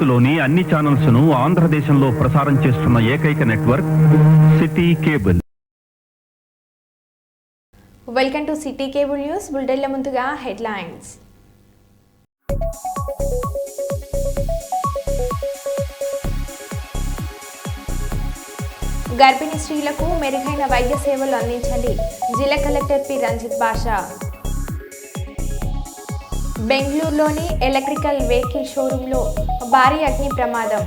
భారత్లోని అన్ని ఛానల్స్ ను ఆంధ్రదేశంలో ప్రసారం చేస్తున్న ఏకైక network city cable. Welcome to city cable news. బులెటిన్ల ముందుగా హెడ్లైన్స్. గర్భిణీ స్త్రీలకు మెరుగైన వైద్య సేవలు అందించండి, జిల్లా కలెక్టర్ పి రంజిత్ బాషా. బెంగళూరులోని ఎలక్ట్రికల్ వెహికల్ షోరూంలో భారీ అగ్ని ప్రమాదం.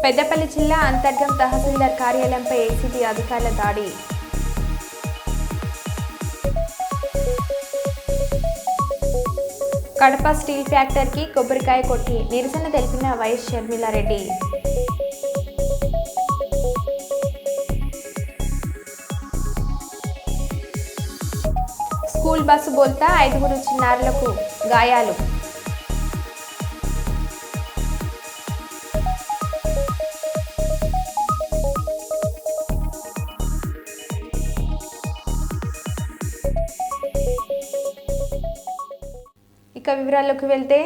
పెద్దపల్లి జిల్లా అంతర్గం తహసీల్దార్ కార్యాలయంపై ఏసీబీ అధికారుల దాడి. కడప స్టీల్ ఫ్యాక్టరీకి కొబ్బరికాయ కొట్టి నిరసన తెలిపిన వైఎస్ షర్మిలారెడ్డి. స్కూల్ బస్సు బోల్తా 5 చిన్నారులకు గాయాలు. ఇక వివరాల్లోకి వెళ్తే,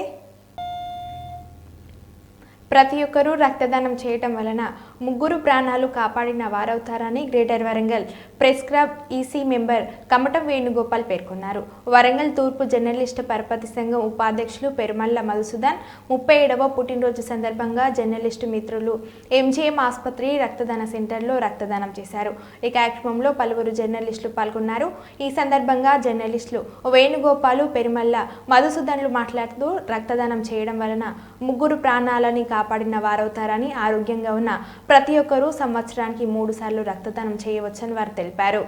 ప్రతి ఒక్కరూ రక్తదానం చేయటం వలన 3 ప్రాణాలు కాపాడిన వారవుతారని greater Warangal press club EC member Kamatam Venugopal పేర్కొన్నారు. వరంగల్ తూర్పు జర్నలిస్టు పరపతి సంఘం ఉపాధ్యక్షులు పెరుమల్ల మధుసూదన్ 37వ పుట్టినరోజు సందర్భంగా జర్నలిస్టు మిత్రులు ఎంజీఎం ఆసుపత్రి రక్తదాన సెంటర్లో రక్తదానం చేశారు. ఈ కార్యక్రమంలో పలువురు జర్నలిస్టులు పాల్గొన్నారు. ఈ సందర్భంగా జర్నలిస్టులు వేణుగోపాలు, పెరుమల్ల మధుసూదన్లు మాట్లాడుతూ రక్తదానం చేయడం వలన 3 ప్రాణాలని కాపాడిన వారవుతారని, ఆరోగ్యంగా ఉన్న ప్రతి ఒక్కరూ సంవత్సరానికి 3 సార్లు రక్తదానం చేయవచ్చని వారు తెలిపారు.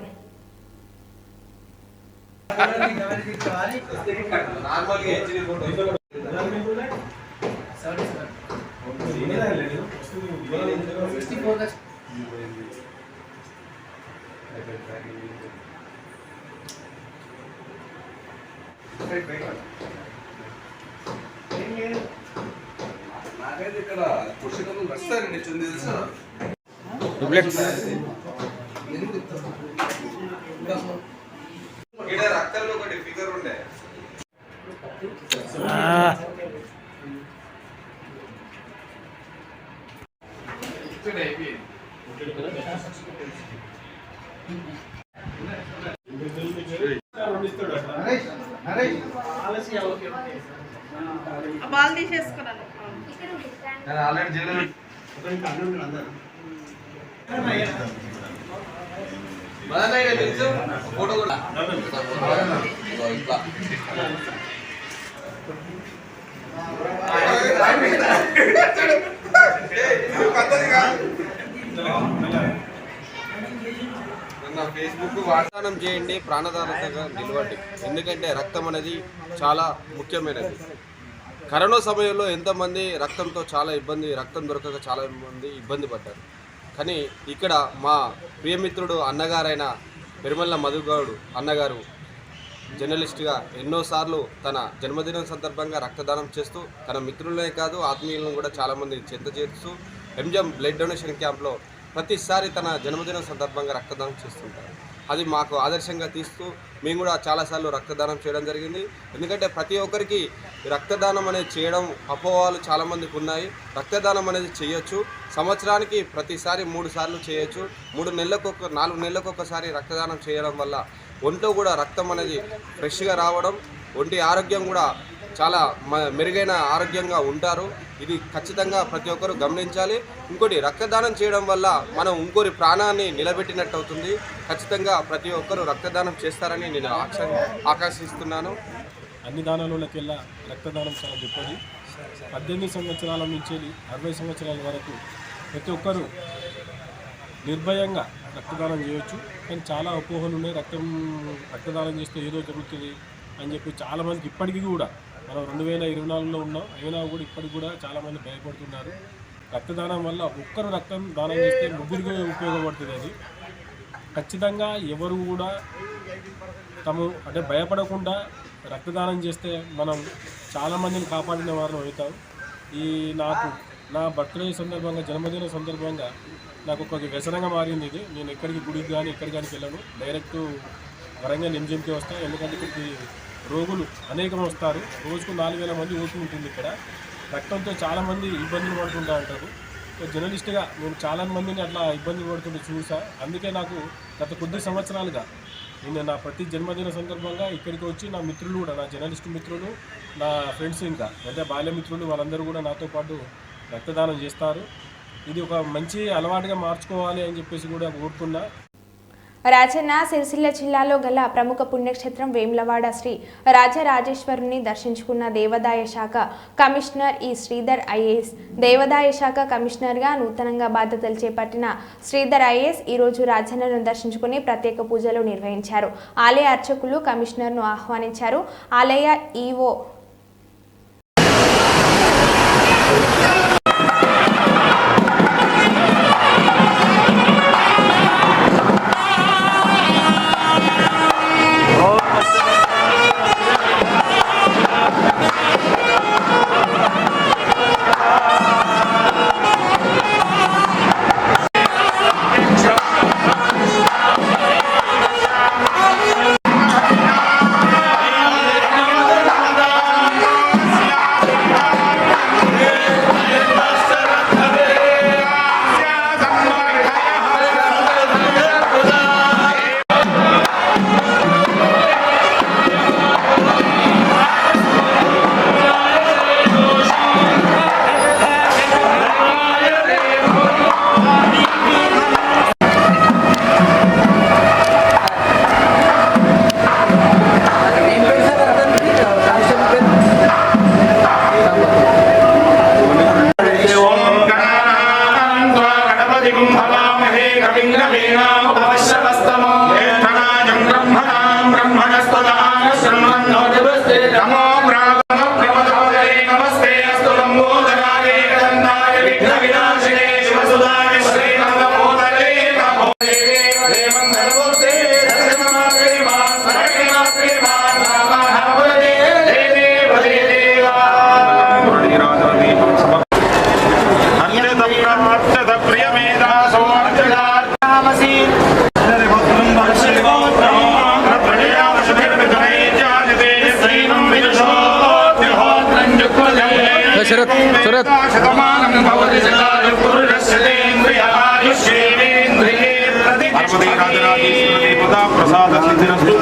రక్తంలో ఒకటి ఫిగర్ ఉండే బాల్ తీసేసుకున్నాను ఆల్రెడీ జైలు ఫోటో కూడా ఫేస్బుక్ వాగ్దానం చేయండి, ప్రాణదాతగా నిలవండి. ఎందుకంటే రక్తం అనేది చాలా ముఖ్యమైనది. కరోనా సమయంలో ఎంతమంది రక్తంతో రక్తం దొరకక చాలా మంది ఇబ్బంది పడ్డారు. కానీ ఇక్కడ మా ప్రియమిత్రుడు అన్నగారైన పెరుమల్ల మధుగౌడు అన్నగారు జర్నలిస్ట్గా ఎన్నోసార్లు తన జన్మదినం సందర్భంగా రక్తదానం చేస్తూ తన మిత్రులనే కాదు ఆత్మీయులను కూడా చాలామంది చెంత చేస్తూ ఎంజిఎం బ్లడ్ డొనేషన్ క్యాంప్లో ప్రతిసారి తన జన్మదినం సందర్భంగా రక్తదానం చేస్తుంటారు. అది మాకు ఆదర్శంగా తీస్తూ మేము కూడా చాలాసార్లు రక్తదానం చేయడం జరిగింది. ఎందుకంటే ప్రతి ఒక్కరికి రక్తదానం అనేది చేయడం అపోహలు చాలామందికి ఉన్నాయి. రక్తదానం అనేది చేయొచ్చు. సంవత్సరానికి ప్రతిసారి 3 సార్లు చేయొచ్చు. 4 నెలలకు ఒకసారి రక్తదానం చేయడం వల్ల ఒంట్లో కూడా రక్తం అనేది ఫ్రెష్గా రావడం, ఒంటి ఆరోగ్యం కూడా చాలా మెరుగైన ఆరోగ్యంగా ఉంటారు. ఇది ఖచ్చితంగా ప్రతి ఒక్కరు గమనించాలి. ఇంకోటి, రక్తదానం చేయడం వల్ల మనం ఇంకోరి ప్రాణాన్ని నిలబెట్టినట్టు అవుతుంది. ఖచ్చితంగా ప్రతి ఒక్కరు రక్తదానం చేస్తారని నేను ఆకాంక్షిస్తున్నాను. అన్ని దానాలకెల్లా రక్తదానం చాలా గొప్పది. 18 సంవత్సరాల నుంచి 60 సంవత్సరాల వరకు ప్రతి ఒక్కరూ నిర్భయంగా రక్తదానం చేయవచ్చు. కానీ చాలా అపోహలు ఉన్నాయి. రక్తదానం చేస్తే ఏదో జరుగుతుంది అని చెప్పి చాలామందికి ఇప్పటికీ కూడా, మనం 2024లో ఉన్నాం అయినా కూడా ఇప్పటికి కూడా చాలామంది భయపడుతున్నారు. రక్తదానం వల్ల ఒక్కరు రక్తం దానం చేస్తే 3కి ఉపయోగపడుతుంది. అది ఖచ్చితంగా ఎవరు కూడా భయపడకుండా రక్తదానం చేస్తే మనం చాలామందిని కాపాడిన వారు అవుతాం. నాకు నా బర్త్డే సందర్భంగా, జన్మదిన సందర్భంగా నాకు ఒక వ్యసనంగా మారింది ఇది. నేను ఎక్కడికి గుడికి కానీ ఎక్కడికి కానీ వెళ్ళను, డైరెక్ట్ వరంగల్ ఎంజిఎంకి వస్తాను. ఎందుకంటే ఇక్కడికి రోగులు అనేకం వస్తారు. రోజుకు 4000 మంది ఓపీ ఉంటుంది ఇక్కడ. రక్తంతో చాలామంది ఇబ్బందులు పడుతుంటా ఉంటారు. జర్నలిస్ట్గా నేను చాలా మందిని అట్లా ఇబ్బందులు పడుతుంటే చూసా. అందుకే నాకు గత కొద్ది సంవత్సరాలుగా నేను నా ప్రతి జన్మదిన సందర్భంగా ఇక్కడికి వచ్చి నా మిత్రులు కూడా, నా జర్నలిస్ట్ మిత్రులు, నా ఫ్రెండ్స్, ఇంకా అంటే బాల్య మిత్రులు, వాళ్ళందరూ కూడా నాతో పాటు రక్తదానం చేస్తారు. ఇది ఒక మంచి అలవాటుగా మార్చుకోవాలి అని చెప్పేసి కూడా కోరుతున్నా. రాజన్న సిరిసిల్ల జిల్లాలో గల ప్రముఖ పుణ్యక్షేత్రం వేములవాడ శ్రీ రాజరాజేశ్వరుని దర్శించుకున్న దేవాదాయ శాఖ కమిషనర్ ఈ శ్రీధర్ ఐఏఎస్. దేవాదాయ శాఖ కమిషనర్గా నూతనంగా బాధ్యతలు చేపట్టిన శ్రీధర్ ఐఏఎస్ ఈరోజు రాజన్నను దర్శించుకుని ప్రత్యేక పూజలు నిర్వహించారు. ఆలయ అర్చకులు కమిషనర్ను ఆహ్వానించారు. ఆలయ ఈవో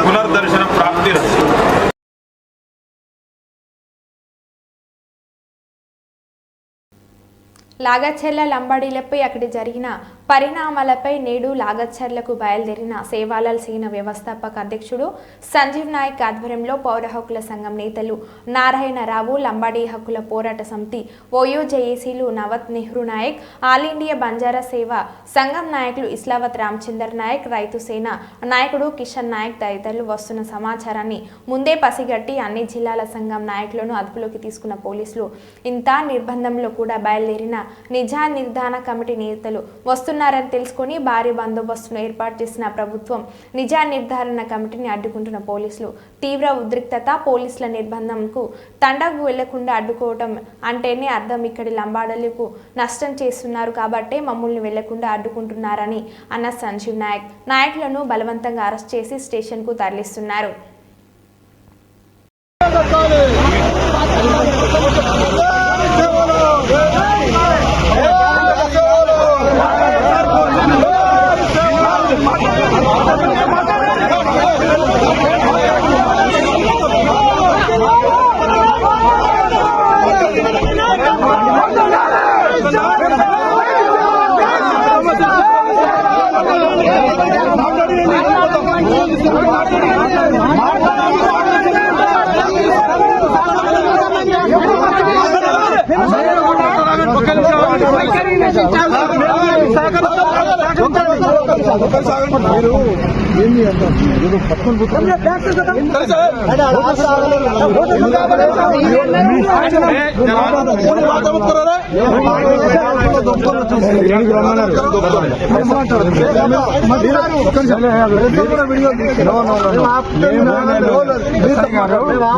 పునర్దర్శన ప్రాప్తి. లాగచర్ల లంబాడీలపై అక్కడి జరిగిన పరిణామాలపై నేడు లాగచర్లకు బయలుదేరిన సేవాలాల్ సేన వ్యవస్థాపక అధ్యక్షుడు సంజీవ్ నాయక్ ఆధ్వర్యంలో పౌర హక్కుల సంఘం నేతలు నారాయణరావు, లంబాడీ హక్కుల పోరాట సమితి ఓయూజేఏసీలు నవత్ నెహ్రూ నాయక్, ఆల్ ఇండియా బంజారా సేవ సంఘం నాయకులు ఇస్లావత్ రామచందర్ నాయక్, రైతు సేన నాయకుడు కిషన్ నాయక్ తదితరులు వస్తున్న సమాచారాన్ని ముందే పసిగట్టి అన్ని జిల్లాల సంఘం నాయకులను అదుపులోకి తీసుకున్న పోలీసులు ఇంత నిర్బంధంలో కూడా బయలుదేరిన నిజా నిర్ధారణ కమిటీ నేతలు వస్తున్నారని తెలుసుకుని భారీ బందోబస్తును ఏర్పాటు చేసిన ప్రభుత్వం నిజా నిర్ధారణ కమిటీని అడ్డుకుంటున్న పోలీసులు తీవ్ర ఉద్రిక్తత. పోలీసుల నిర్బంధంకు తండాకు వెళ్లకుండా అడ్డుకోవటం అంటేనే అర్థం ఇక్కడి లంబాడలకు నష్టం చేస్తున్నారు కాబట్టే మమ్మల్ని వెళ్లకుండా అడ్డుకుంటున్నారని అన్న సంజీవ్ నాయక్. నాయకులను బలవంతంగా అరెస్ట్ చేసి స్టేషన్కు తరలిస్తున్నారు.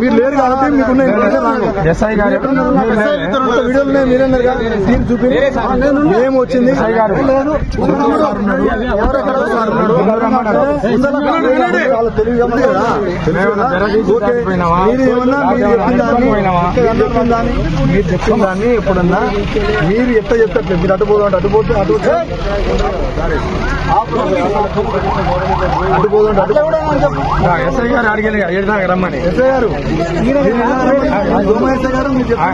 మీరు లేరు కాబట్టి మీకున్న ఎస్ఐ గారు వీడియోలు మీరన్నారు చూపి మేము వచ్చింది ఎవరో చాలా తెలివిగా ఉంది కదా. మీరు ఏమన్నా మీరు చెప్పిన దాన్ని ఎప్పుడన్నా మీరు ఎట్లా చెప్తారు, మీరు అడ్డుపోదంటే అడ్డుపోతే ఎస్ఐ గారు అడిగారు ఏడు రమ్మని. ఎస్ఐ గారు ఎస్ఐ గారు మీరు చెప్పిన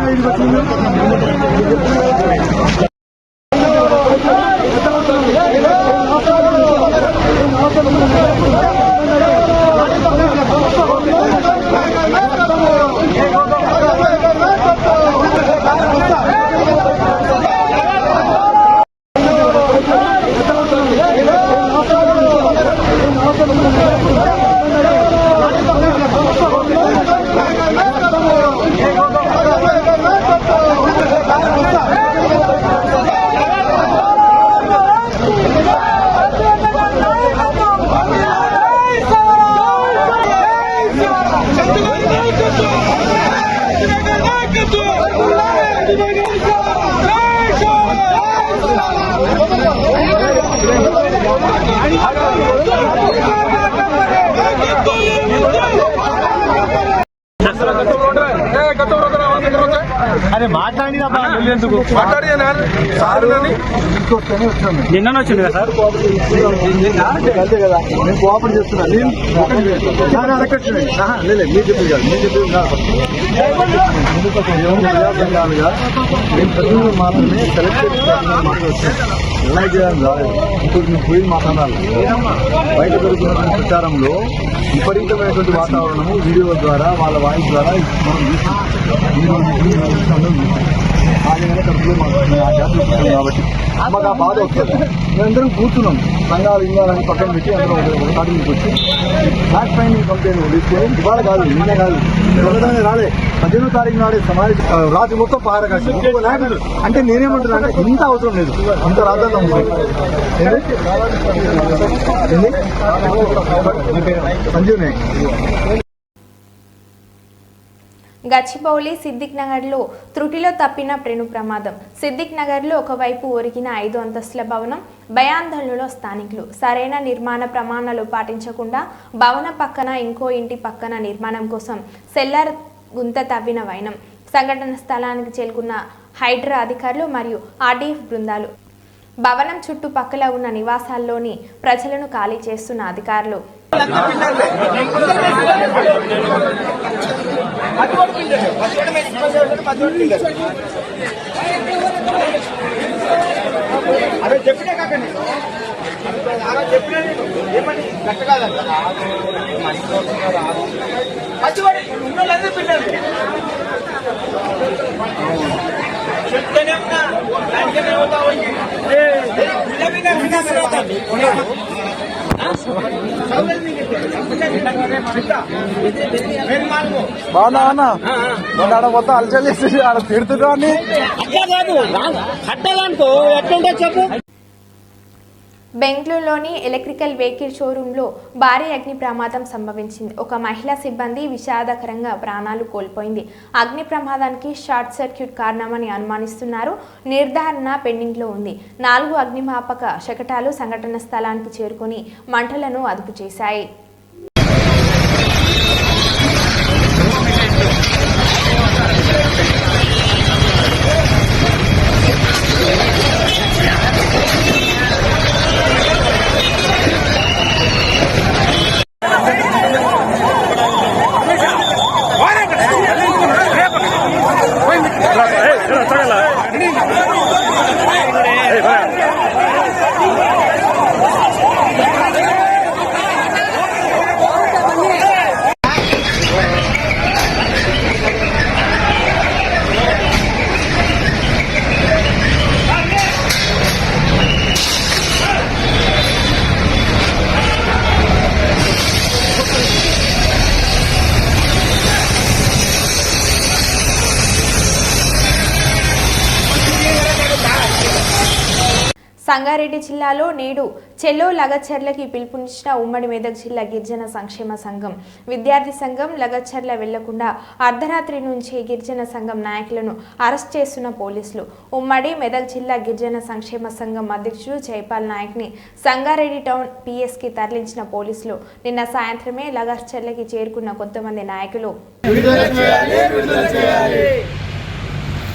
అరే మాట్లాడినా నిన్న వచ్చింది కదా సార్, అంతే కదా. నేను కోఆపరేట్ చేస్తున్నాను. లేదు మీరు చెప్పింది కాదు, మీరు చెప్పింది నేను ప్రజలు మాత్రమే సెలెక్టెడ్ ఎలా చేయాలని రాలేదు. ఇప్పుడు నేను పోయి మాట్లాడాలి. బయట జరుగుతున్న ప్రచారంలో విపరీతమైనటువంటి వాతావరణము వీడియో ద్వారా వాళ్ళ వాయిస్ ద్వారా మనం చూస్తున్నాం. ఆగగానే కడుపులో ఆ జాతర కాబట్టి మాకు ఆ బాధ వస్తుంది. మేమందరం కూర్చున్నాం, సంఘాలు ఇంగాలని పక్కన పెట్టి అందరం ఒక తాటి నుంచి వచ్చి ఫ్లాట్ ఫైండింగ్ కంప్లైంట్ తీసుకొని ఇవాళ కాదు, నిన్న కాదు, ఒకదాన్ని రాలే 18వ తారీఖు నాడే సమావేశం రాత్రి మొత్తం పహార కాసి నాయకుడు. అంటే నేనేమంటున్నా అంటే ఇంత అవసరం లేదు, ఇంత రాజధాని సంజీవ్ నాయక్. గచ్చిబౌలి సిద్దిక్ నగర్లో త్రుటిలో తప్పిన పెను ప్రమాదం. సిద్దిక్ నగర్లో ఒకవైపు ఒరిగిన 5 అంతస్తుల భవనం భయాందోళనలో స్థానికులు. సరైన నిర్మాణ ప్రమాణాలు పాటించకుండా భవనం పక్కన ఇంకో ఇంటి పక్కన నిర్మాణం కోసం సెల్లార్ గుంత తవ్విన వైనం. సంఘటన స్థలానికి చేరుకున్న హైడ్రా అధికారులు మరియు ఆర్డీఎఫ్ బృందాలు. భవనం చుట్టుపక్కల ఉన్న నివాసాల్లోని ప్రజలను ఖాళీ చేస్తున్న అధికారులు. బాగున్నా అన్న, మొన్న ఆడ మొత్తం అలచల్ చేసి ఆడ తిడుతున్నా అని. బెంగళూరులోని ఎలక్ట్రికల్ వెహికల్ షోరూంలో భారీ అగ్ని ప్రమాదం సంభవించింది. ఒక మహిళా సిబ్బంది విషాదకరంగా ప్రాణాలు కోల్పోయింది. అగ్ని ప్రమాదానికి షార్ట్ సర్క్యూట్ కారణమని అనుమానిస్తున్నారు. నిర్ధారణ పెండింగ్లో ఉంది. 4 అగ్నిమాపక శకటాలు సంఘటన స్థలానికి చేరుకుని మంటలను అదుపు చేశాయి. సంగారెడ్డి జిల్లాలో నేడు చెల్లో లగచర్లకి పిలుపునిచ్చిన ఉమ్మడి మెదక్ జిల్లా గిరిజన సంక్షేమ సంఘం విద్యార్థి సంఘం లగచర్ల వెళ్లకుండా అర్ధరాత్రి నుంచే గిరిజన సంఘం నాయకులను అరెస్ట్ చేస్తున్న పోలీసులు. ఉమ్మడి మెదక్ జిల్లా గిరిజన సంక్షేమ సంఘం అధ్యక్షుడు జైపాల్ నాయక్ని సంగారెడ్డి టౌన్ పిఎస్కి తరలించిన పోలీసులు నిన్న సాయంత్రమే లగచర్లకి చేరుకున్న కొంతమంది నాయకులు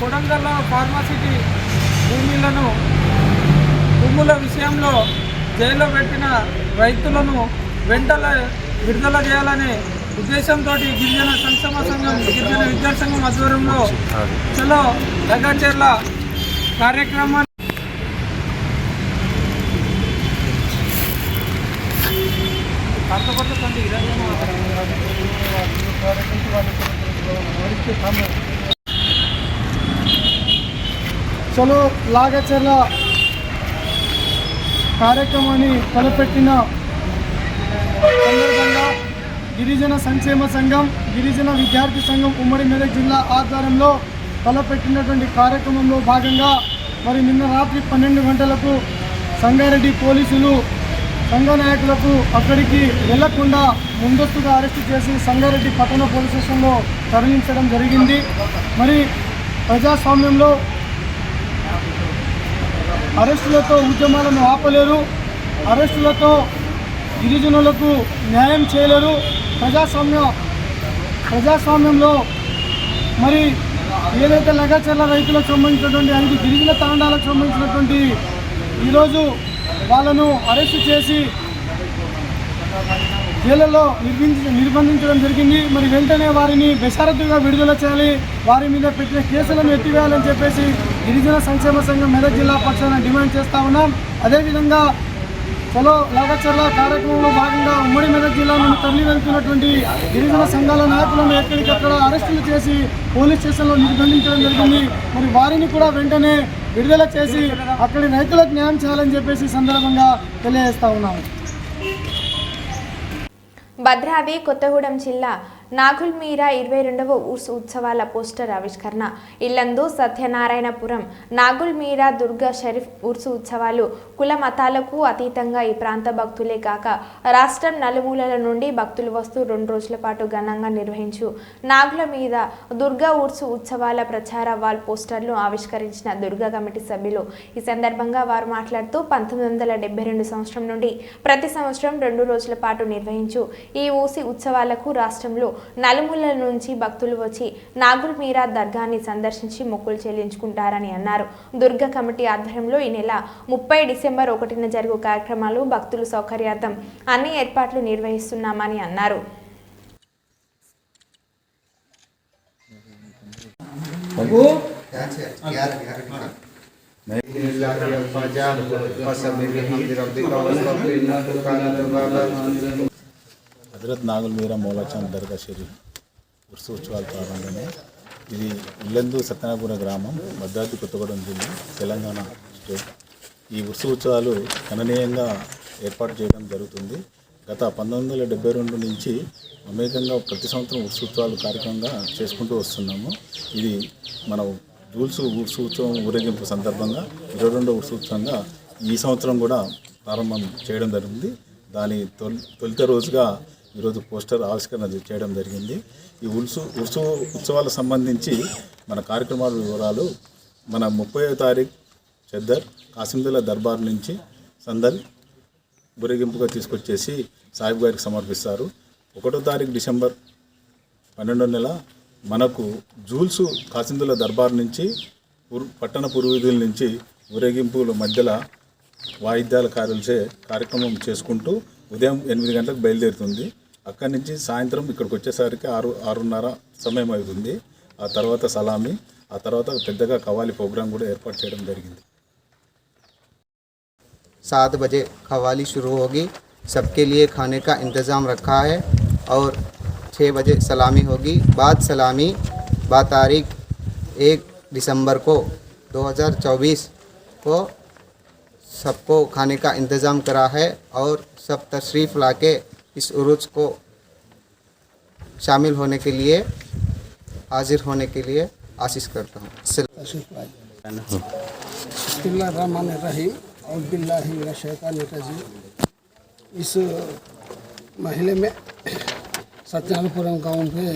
కొడంగల్ ఫార్మాసిటీ భూముల విషయంలో జైల్లో పెట్టిన రైతులను వెంటనే విడుదల చేయాలనే ఉద్దేశంతో గిరిజన సంక్షేమ సంఘం గిరిజన విద్యార్థి సంఘం ఆధ్వర్యంలో చలో లగచర్ల కార్యక్రమాన్ని చలో లాగచర్ల కార్యక్రమాన్ని తలపెట్టిన సందర్భంగా గిరిజన సంక్షేమ సంఘం గిరిజన విద్యార్థి సంఘం ఉమ్మడి మెదక్ జిల్లా ఆధ్వర్యంలో తలపెట్టినటువంటి కార్యక్రమంలో భాగంగా మరి నిన్న రాత్రి 12 గంటలకు సంగారెడ్డి పోలీసులు సంఘ నాయకులకు అక్కడికి వెళ్లకుండా ముందస్తుగా అరెస్టు చేసి సంగారెడ్డి పట్టణ పోలీస్ స్టేషన్లో తరలించడం జరిగింది. మరి ప్రజాస్వామ్యంలో అరెస్టులతో ఉద్యమాలను ఆపలేరు, అరెస్టులతో గిరిజనులకు న్యాయం చేయలేరు. ప్రజాస్వామ్యంలో మరి ఏదైతే లగచర్ల రైతులకు సంబంధించినటువంటి 5 గిరిజన తాండాలకు సంబంధించినటువంటి ఈరోజు వాళ్ళను అరెస్టు చేసి జైళ్లలో నిర్బంధించడం జరిగింది. మరి వెంటనే వారిని బెషరతుగా విడుదల చేయాలి, వారి మీద పెట్టిన కేసులను ఎత్తివేయాలని చెప్పేసి గిరిజన సంక్షేమ సంఘం మెదక్ జిల్లా పక్షాన డిమాండ్ చేస్తూ ఉన్నాం. అదేవిధంగా చలో లగచర్ల కార్యక్రమంలో భాగంగా ఉమ్మడి మెదక్ జిల్లా నుండి తరలి వెళ్తున్నటువంటి గిరిజన సంఘాల నాయకులను ఎక్కడికక్కడ అరెస్టులు చేసి పోలీస్ స్టేషన్లో నిర్బంధించడం జరిగింది. మరి వారిని కూడా వెంటనే విడుదల చేసి అక్కడి రైతులకు న్యాయం చేయాలని చెప్పేసి సందర్భంగా తెలియజేస్తా ఉన్నాము. భద్రాద్రి కొత్తగూడెం జిల్లా నాగుల్మీరా 22వ ఉర్స్ ఉత్సవాల పోస్టర్ ఆవిష్కరణ. ఇల్లందు సత్యనారాయణపురం నాగుల్మీరా దుర్గా షరీఫ్ ఉర్సు ఉత్సవాలు కుల మతాలకు అతీతంగా ఈ ప్రాంత భక్తులే కాక రాష్ట్రం నలుమూలల నుండి భక్తులు వస్తూ 2 రోజుల పాటు ఘనంగా నిర్వహించు నాగుల మీద దుర్గా ఉర్సు ఉత్సవాల ప్రచార వాల్ పోస్టర్లు ఆవిష్కరించిన దుర్గా కమిటీ సభ్యులు. ఈ సందర్భంగా వారు మాట్లాడుతూ 1972 సంవత్సరం నుండి ప్రతి సంవత్సరం 2 రోజుల పాటు నిర్వహించు ఈ ఊసి ఉత్సవాలకు రాష్ట్రంలో నలుమూలల నుంచి భక్తులు వచ్చి నాగుల్మీరా దర్గాని సందర్శించి మొక్కులు చెల్లించుకుంటారని అన్నారు. దుర్గా కమిటీ ఆధ్వర్యంలో ఈ నెల 30 డిసెంబర్ 1న జరుగు కార్యక్రమాలు భక్తుల సౌకర్యార్థం అన్ని ఏర్పాట్లు నిర్వహిస్తున్నామని అన్నారు. హజరత్ నాగుల్మీరా మౌలాచాంద్ దర్గా షరీఫ్ ఉర్సు ఉత్సవాలు ప్రారంభమే. ఇది ఇల్లందు సత్యనారాయణపురం గ్రామం, భద్రాద్రి కొత్తగూడెం జిల్లా, తెలంగాణ స్టేట్. ఈ ఉర్సు ఉత్సవాలు గణనీయంగా ఏర్పాటు చేయడం జరుగుతుంది. గత 1972 నుంచి అమేకంగా ప్రతి సంవత్సరం ఉర్సు ఉత్సవాలు కార్యక్రమంగా చేసుకుంటూ వస్తున్నాము. ఇది మన ఉర్సు ఉత్సవం ఊరేగింపు సందర్భంగా 22వ ఉర్సు ఉత్సవంగా ఈ సంవత్సరం కూడా ప్రారంభం చేయడం జరిగింది. దాని తొలిత రోజుగా ఈరోజు పోస్టర్ ఆవిష్కరణ చేయడం జరిగింది. ఈ ఉర్సు ఉత్సవాలకు సంబంధించి మన కార్యక్రమాల వివరాలు మన 30వ తారీఖు చెద్దర్ కాసిందుల దర్బార్ నుంచి సందల్ ఊరేగింపుగా తీసుకొచ్చేసి సాహిబ్ గారికి సమర్పిస్తారు. 1వ తారీఖు డిసెంబర్ 12వ నెల మనకు జూల్సు కాసిందుల దర్బార్ నుంచి పట్టణ పూర్వీధుల నుంచి ఊరేగింపుల మధ్యలో వాయిద్యాల కార్యక్రమం చేసుకుంటూ ఉదయం 8 గంటలకు బయలుదేరుతుంది. అక్కడి నుంచి సాయంత్రం ఇక్కడికి వచ్చేసరికి 6:30 సమయం అవుతుంది. ఆ తర్వాత సలామీ, ఆ తర్వాత పెద్దగా కవాలి ప్రోగ్రాం కూడా ఏర్పాటు చేయడం జరిగింది. 7 बजे कव्वाली शुरू होगी, सबके लिए खाने का इंतज़ाम रखा है और 6 बजे सलामी होगी. बाद सलामी तारीख 1 दिसंबर को 2024 को सबको खाने का इंतज़ाम करा है और सब तशरीफ़ लाके इस उरूज को शामिल होने के लिए, हाजिर होने के लिए आशीष करता हूँ. बिस्मिल्लाहिर्रहमानिर्रहीम. औज़ुबिल्लाहिमिनश्शैतानिर्रजीम। इस महल्ले में सत्यनारायणपुरम गांव पे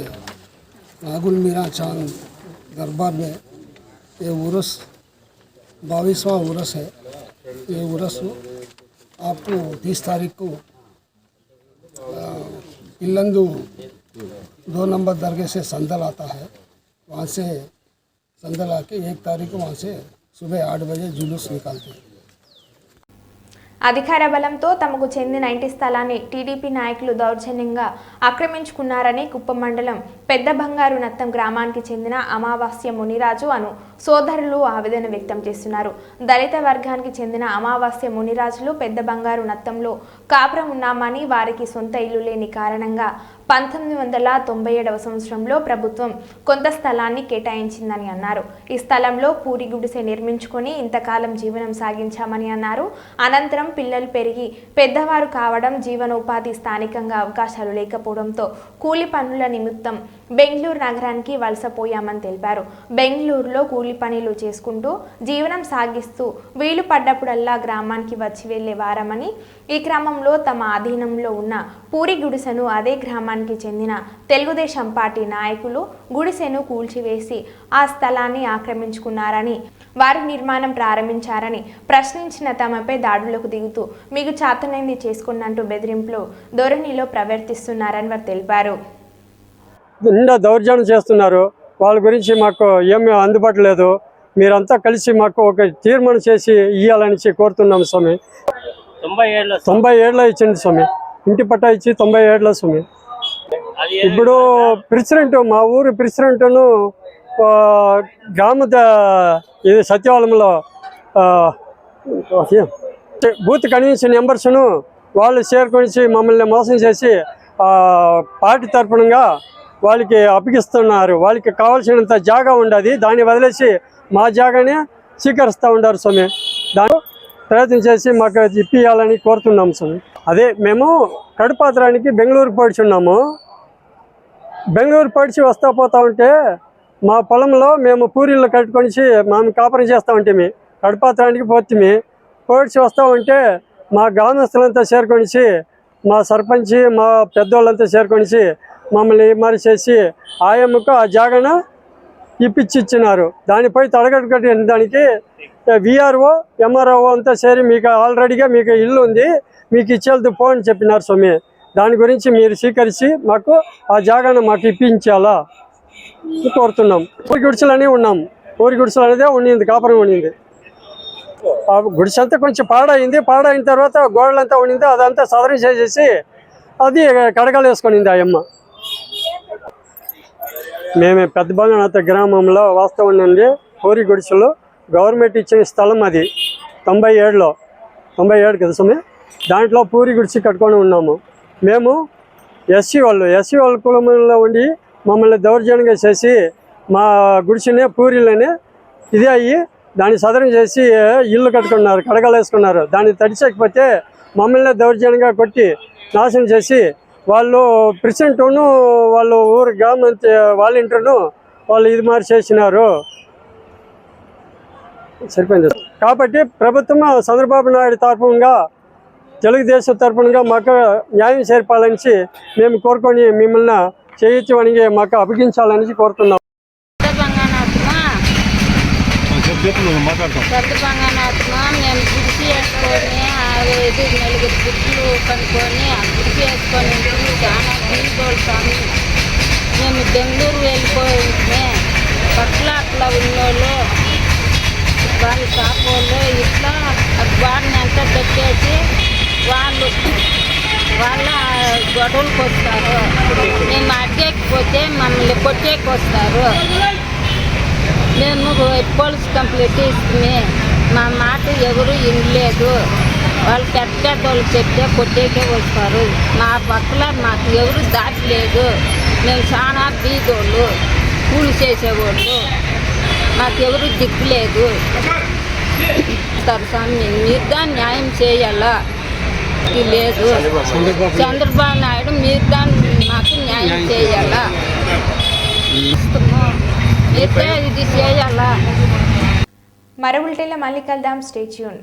नागुल मीरा चांद दरबार में ये उर्स 22वां उर्स है। ये उर्स आपको 30 तारीख को इल्लंदू 2 नंबर दरगाह से संदल आता है। वहाँ से संदल आके 1 तारीख को वहाँ से सुबह 8 बजे जुलूस निकालते हैं। అధికార బలంతో తమకు చెందిన ఇంటి స్థలాన్ని టీడీపీ నాయకులు దౌర్జన్యంగా ఆక్రమించుకున్నారని కుప్పం మండలం పెద్ద బంగారు నత్తం గ్రామానికి చెందిన అమావాస్య మునిరాజు అను సోదరులు ఆవేదన వ్యక్తం చేస్తున్నారు. దళిత వర్గానికి చెందిన అమావాస్య మునిరాజులు పెద్ద బంగారు నత్తంలో కాపురం ఉన్నామని, వారికి సొంత ఇల్లు లేని కారణంగా 1997వ సంవత్సరంలో ప్రభుత్వం కొంత స్థలాన్ని కేటాయించిందని అన్నారు. ఈ స్థలంలో పూరి గుడిసె నిర్మించుకొని ఇంతకాలం జీవనం సాగించామని అన్నారు. అనంతరం పిల్లలు పెరిగి పెద్దవారు కావడం, జీవనోపాధి స్థానికంగా అవకాశాలు లేకపోవడంతో కూలి పనుల నిమిత్తం బెంగళూరు నగరానికి వలసపోయామని తెలిపారు. బెంగళూరులో కూలి పనులు చేసుకుంటూ జీవనం సాగిస్తూ వీలు పడ్డప్పుడల్లా గ్రామానికి వచ్చి వెళ్లేవారమని, ఈ క్రమంలో తమ ఆధీనంలో ఉన్న పూరి గుడిసెను అదే గ్రామానికి చెందిన తెలుగుదేశం పార్టీ నాయకులు గుడిసెను కూల్చివేసి ఆ స్థలాన్ని ఆక్రమించుకున్నారని, వారి నిర్మాణం ప్రారంభించారని ప్రశ్నించిన తమపై దాడులకు దిగుతూ మీకు చేతనైంది చేసుకున్నట్టు బెదిరింపులు ధోరణిలో ప్రవర్తిస్తున్నారని వారు తెలిపారు. నిండా దౌర్జన్యం చేస్తున్నారు. వాళ్ళ గురించి మాకు ఏమీ అందుబాటు లేదు. మీరంతా కలిసి మాకు ఒక తీర్మానం చేసి ఇవ్వాలని కోరుతున్నాం స్వామి. 97లో ఇచ్చింది స్వామి. ఇంటి పట్టా ఇచ్చి 97లో స్వామి. ఇప్పుడు ప్రెసిడెంట్, మా ఊరు ప్రెసిడెంట్ను గ్రామ ఇది సచివాలయంలో బూత్ కన్వెన్షన్ మెంబర్స్ను వాళ్ళు చేరుకొని మమ్మల్ని మోసం చేసి పార్టీ తరఫునగా వాళ్ళకి అప్పగిస్తున్నారు. వాళ్ళకి కావాల్సినంత జాగా ఉండదు, దాన్ని వదిలేసి మా జాగానే స్వీకరిస్తూ ఉన్నారు స్వామి. దాన్ని ప్రయత్నం చేసి మాకు ఇప్పియాలని కోరుతున్నాము స్వామి. అదే మేము కడుపాత్రానికి బెంగళూరు పడిచున్నాము. బెంగళూరు పడిచి వస్తూ పోతా ఉంటే మా పొలంలో మేము పూరీలు కట్టుకొని మేము కాపురం చేస్తూ ఉంటే కడుపాత్రానికి పోతే పోడ్చి వస్తూ ఉంటే మా గ్రామస్తులంతా చేరుకొని, మా సర్పంచ్, మా పెద్దోళ్ళంతా చేరుకొని మమ్మల్ని మరి చేసి ఆయమ్మకు ఆ జాగాను ఇప్పించిచ్చినారు. దానిపై తడగట్టు కట్టిన దానికి విఆర్ఓ, ఎంఆర్ఓ అంతా చేరి మీకు ఆల్రెడీగా మీకు ఇల్లు ఉంది, మీకు ఇచ్చేది పో అని చెప్పినారు స్వామి. దాని గురించి మీరు స్వీకరించి మాకు ఆ జాగాను మాకు ఇప్పించాలా కోరుతున్నాం. ఊరి గుడిసెలనే ఉన్నాం. ఊరి గుడిసెలు అనేదే ఉండింది, కాపురం ఉండింది. ఆ గుడిసె అంతా కొంచెం పాడైంది. పాడైన తర్వాత గోడలంతా ఉండింది, అదంతా సదరం చేసేసి అది కడగలు వేసుకునింది ఆ అమ్మ. మేము పెద్ద బంగానాథ గ్రామంలో వాస్తవం ఉండండి. పూరి గుడిసెలు గవర్నమెంట్ ఇచ్చిన స్థలం అది 97 కదా స్వామి. దాంట్లో పూరి గుడిసె కట్టుకొని ఉన్నాము. మేము ఎస్సీ వాళ్ళ కులంలో ఉండి మమ్మల్ని దౌర్జన్యంగా చేసి మా గుడిసెనే పూరీలనే ఇదే అయ్యి దాన్ని సదరం చేసి ఇల్లు కట్టుకున్నారు, కడగలు వేసుకున్నారు. దాన్ని తడిచకపోతే మమ్మల్ని దౌర్జన్యంగా కొట్టి నాశనం చేసి వాళ్ళు ప్రెసిడెంట్ను వాళ్ళు ఊరు గ్రామ వాలంటీర్ను వాళ్ళు ఇది మారి చేసినారు. సరిపోయింది. కాబట్టి ప్రభుత్వం చంద్రబాబు నాయుడు తరఫునగా, తెలుగుదేశం తరఫునగా మాకు న్యాయం చేర్పాలని మేము కోరుకొని మిమ్మల్ని చేయించమని మాకు అప్పగించాలని కోరుతున్నాం. పెద్ద బంగానాథ్మ మేము గుడిసి వేసుకొని 5-4 గుడ్లు కనుక్కొని ఆ గుడిసి వేసుకొని చాలా దీనితోడు స్వామి. మేము బెంగళూరు వెళ్ళిపోయింటే పట్ల అట్లా ఉన్నోళ్ళు వాళ్ళు కాపోళ్ళు ఇట్లా వాడిని అంతా పెట్టేసి వాళ్ళ గొడవలకు వస్తారు. మేము అడ్డేకపోతే మమ్మల్ని కొట్టేకి వస్తారు. మేము పోలీస్ కంప్లైంట్ ఇస్తుంది. మా మాట ఎవరు వినలేదు. వాళ్ళు పెద్ద వాళ్ళు చెప్తే కొట్టేకే వస్తారు. మా పక్కల మాకు ఎవరు దాటలేదు. మేము చాలా బీదోళ్ళు, కూలి చేసేవాళ్ళు, మాకెవరు దిక్కులేదు. స్వామి మీరు దాన్ని న్యాయం చేయాలా లేదు. చంద్రబాబు నాయుడు మీరు దాన్ని మాకు న్యాయం చేయాలా, ఇది చేయాలా. మరో బులెటిన్లో మళ్ళీ కలుద్దాం. Stay tune.